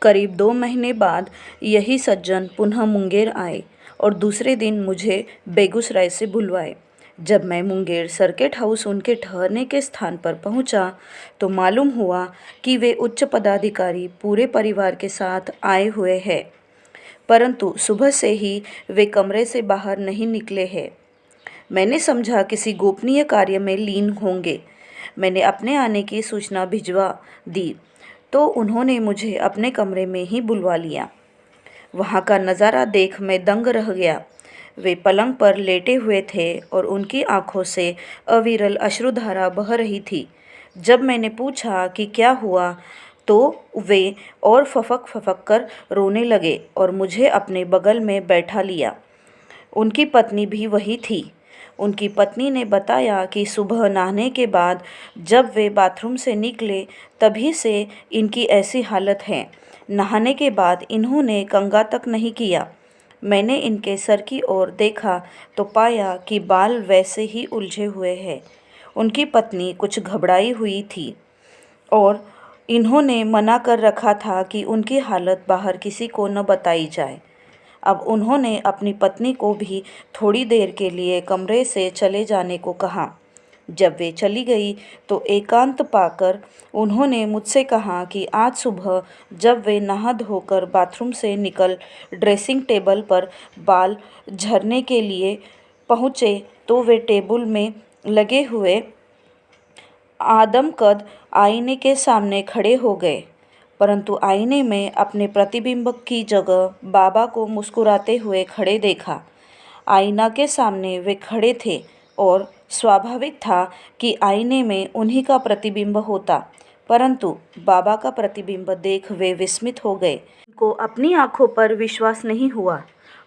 करीब 2 महीने बाद यही सज्जन पुनः मुंगेर आए और दूसरे दिन मुझे बेगूसराय से बुलवाए। जब मैं मुंगेर सर्किट हाउस उनके ठहरने के स्थान पर पहुंचा, तो मालूम हुआ कि वे उच्च पदाधिकारी पूरे परिवार के साथ आए हुए हैं, परंतु सुबह से ही वे कमरे से बाहर नहीं निकले हैं। मैंने समझा किसी गोपनीय कार्य में लीन होंगे। मैंने अपने आने की सूचना भिजवा दी, तो उन्होंने मुझे अपने कमरे में ही बुलवा लिया। वहाँ का नज़ारा देख मैं दंग रह गया। वे पलंग पर लेटे हुए थे और उनकी आंखों से अविरल अश्रुधारा बह रही थी। जब मैंने पूछा कि क्या हुआ, तो वे और फफक फफक कर रोने लगे और मुझे अपने बगल में बैठा लिया। उनकी पत्नी भी वही थी। उनकी पत्नी ने बताया कि सुबह नहाने के बाद जब वे बाथरूम से निकले, तभी से इनकी ऐसी हालत है। नहाने के बाद इन्होंने कंघा तक नहीं किया। मैंने इनके सर की ओर देखा तो पाया कि बाल वैसे ही उलझे हुए हैं। उनकी पत्नी कुछ घबराई हुई थी और इन्होंने मना कर रखा था कि उनकी हालत बाहर किसी को न बताई जाए। अब उन्होंने अपनी पत्नी को भी थोड़ी देर के लिए कमरे से चले जाने को कहा। जब वे चली गई तो एकांत पाकर उन्होंने मुझसे कहा कि आज सुबह जब वे नहा धोकर बाथरूम से निकल ड्रेसिंग टेबल पर बाल झरने के लिए पहुँचे, तो वे टेबल में लगे हुए आदमकद आईने के सामने खड़े हो गए, परंतु आईने में अपने प्रतिबिंब की जगह बाबा को मुस्कुराते हुए खड़े देखा। आईना के सामने वे खड़े थे और स्वाभाविक था कि आईने में उन्हीं का प्रतिबिंब होता, परंतु बाबा का प्रतिबिंब देख वे विस्मित हो गए। उनको अपनी आंखों पर विश्वास नहीं हुआ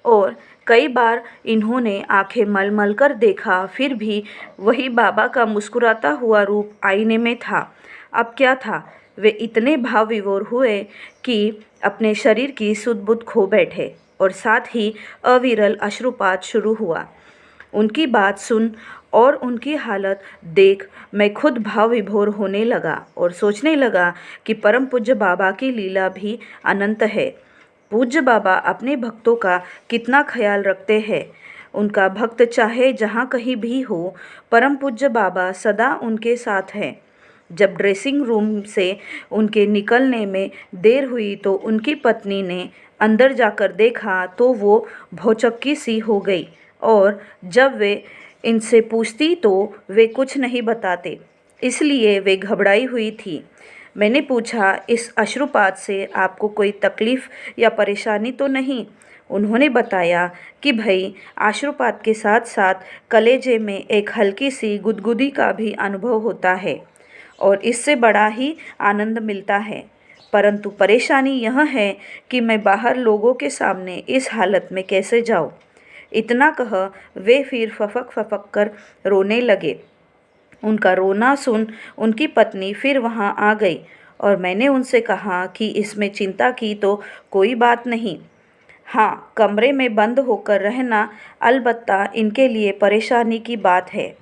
और कई बार इन्होंने आंखें मल-मल कर देखा, फिर भी वही बाबा का मुस्कुराता हुआ रूप आईने में था। अब क्या था, वे इतने भाव विभोर हुए कि अपने शरीर की सुध-बुध खो बैठे और साथ ही अविरल अश्रुपात शुरू हुआ। उनकी बात सुन और उनकी हालत देख मैं खुद भाव विभोर होने लगा और सोचने लगा कि परम पूज्य बाबा की लीला भी अनंत है। पूज्य बाबा अपने भक्तों का कितना ख्याल रखते हैं। उनका भक्त चाहे जहाँ कहीं भी हो, परम पूज्य बाबा सदा उनके साथ हैं। जब ड्रेसिंग रूम से उनके निकलने में देर हुई तो उनकी पत्नी ने अंदर जाकर देखा तो वो भौचक्की सी हो गई और जब वे इनसे पूछती तो वे कुछ नहीं बताते, इसलिए वे घबराई हुई थी। मैंने पूछा, इस अश्रुपात से आपको कोई तकलीफ़ या परेशानी तो नहीं? उन्होंने बताया कि भई अश्रुपात के साथ साथ कलेजे में एक हल्की सी गुदगुदी का भी अनुभव होता है और इससे बड़ा ही आनंद मिलता है, परंतु परेशानी यह है कि मैं बाहर लोगों के सामने इस हालत में कैसे जाऊँ। इतना कह वे फिर फफक फफक कर रोने लगे। उनका रोना सुन उनकी पत्नी फिर वहाँ आ गई और मैंने उनसे कहा कि इसमें चिंता की तो कोई बात नहीं। हाँ, कमरे में बंद होकर रहना अलबत्ता इनके लिए परेशानी की बात है।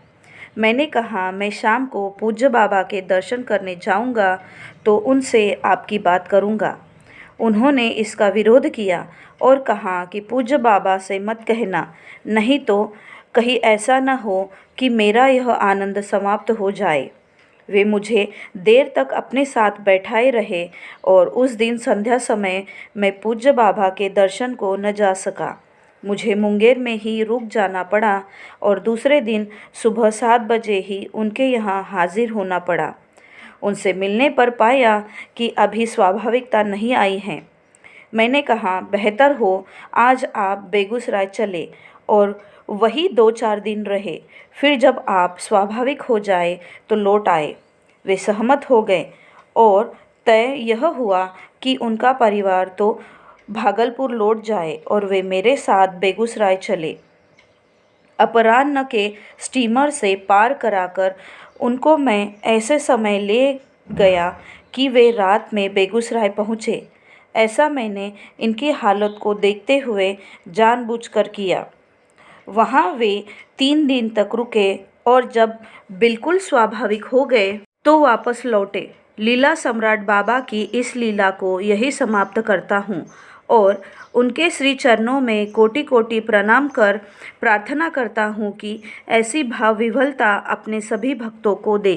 मैंने कहा, मैं शाम को पूज्य बाबा के दर्शन करने जाऊंगा तो उनसे आपकी बात करूंगा। उन्होंने इसका विरोध किया और कहा कि पूज्य बाबा से मत कहना, नहीं तो कहीं ऐसा न हो कि मेरा यह आनंद समाप्त हो जाए। वे मुझे देर तक अपने साथ बैठाए रहे और उस दिन संध्या समय मैं पूज्य बाबा के दर्शन को न जा सका। मुझे मुंगेर में ही रुक जाना पड़ा और दूसरे दिन सुबह 7 बजे ही उनके यहाँ हाजिर होना पड़ा। उनसे मिलने पर पाया कि अभी स्वाभाविकता नहीं आई है। मैंने कहा, बेहतर हो आज आप बेगूसराय चले और वही 2-4 दिन रहे, फिर जब आप स्वाभाविक हो जाए तो लौट आए। वे सहमत हो गए और तय यह हुआ कि उनका परिवार तो भागलपुर लौट जाए और वे मेरे साथ बेगूसराय चले। अपराह्न के स्टीमर से पार कराकर उनको मैं ऐसे समय ले गया कि वे रात में बेगूसराय पहुँचे। ऐसा मैंने इनकी हालत को देखते हुए जानबूझकर किया। वहाँ वे 3 दिन तक रुके और जब बिल्कुल स्वाभाविक हो गए तो वापस लौटे। लीला सम्राट बाबा की इस लीला को यही समाप्त करता हूँ और उनके श्री चरणों में कोटि कोटि प्रणाम कर प्रार्थना करता हूँ कि ऐसी भाव विह्वलता अपने सभी भक्तों को दे।